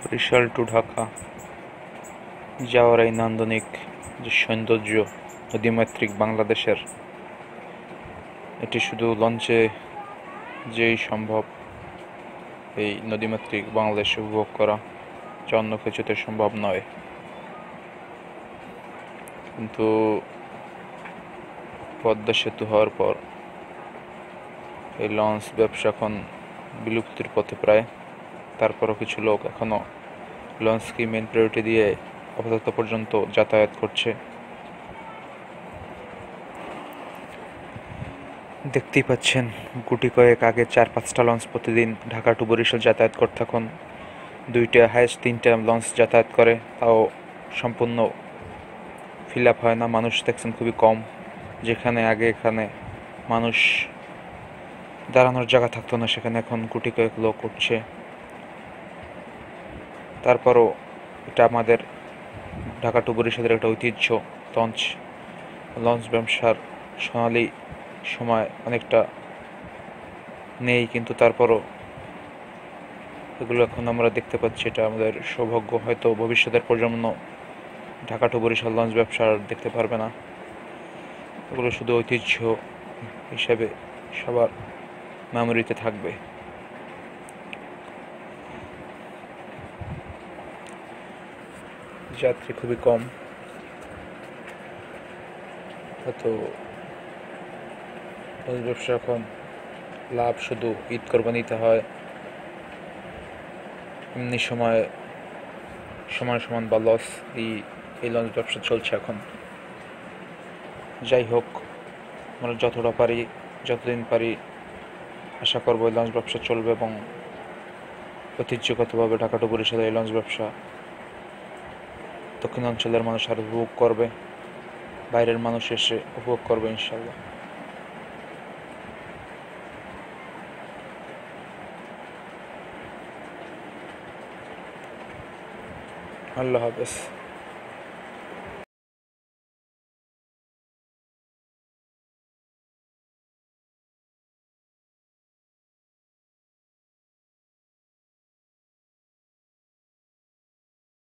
Barishal two Dhaka যাওয়ার এই নান্দনিক যে সৌন্দর্য নদীমাতৃক বাংলাদেশের, এটি শুধু লঞ্চে যেই সম্ভব এই নদীমাতৃক বাংলাদেশে উপভোগ করা, যা অন্য কিছুতে সম্ভব নয়। কিন্তু পদ্মা সেতু হওয়ার পর এই লঞ্চ ব্যবসা এখন বিলুপ্তির পথে প্রায়। তারপরও কিছু লোক এখনও লঞ্চকে মেন প্রায়োরিটি দিয়ে আপাতত পর্যন্ত যাতায়াত করছে। দেখতেই পাচ্ছেন, গুটি কয়েক আগে 4-5টা লঞ্চ প্রতিদিন ঢাকা টু বরিশাল যাতায়াত করতে, এখন 2টা হাইস্ট 3টা লঞ্চ যাতায়াত করে, তাও সম্পূর্ণ ফিল আপ হয় না। মানুষ দেখছেন খুবই কম। যেখানে আগে এখানে মানুষ দাঁড়ানোর জায়গা থাকতো না, সেখানে এখন গুটি কয়েক লোক উঠছে। তারপরও এটা আমাদের ঢাকা টু বরিশালের একটা ঐতিহ্য। লঞ্চ ব্যবসার সোনালি সময় অনেকটা নেই, কিন্তু তারপরও এগুলো এখন আমরা দেখতে পাচ্ছি। এটা আমাদের সৌভাগ্য। হয়তো ভবিষ্যতের প্রজন্ম ঢাকা টু বরিশাল লঞ্চ ব্যবসা দেখতে পারবে না। এগুলো শুধু ঐতিহ্য হিসেবে সবার মেমোরিতে থাকবে। যাত্রী খুবই কম। হয়তো লঞ্চ ব্যবসা এখন লাভ শুধু ঈদ কোরবানিতে হয়, এমনি সময় সমান বা লস এই লঞ্চ ব্যবসা চলছে এখন। যাই হোক, আমরা যতটা পারি, যতদিন পারি আশা করবো এই লঞ্চ ব্যবসা চলবে এবং ঐতিহ্যগতভাবে ঢাকা টু বরিশাল এই লঞ্চ ব্যবসা দক্ষিণাঞ্চলের মানুষ আরও উপভোগ করবে, বাইরের মানুষ এসে উপভোগ করবে ইনশাল্লাহ। আল্লাহ হাফেজ।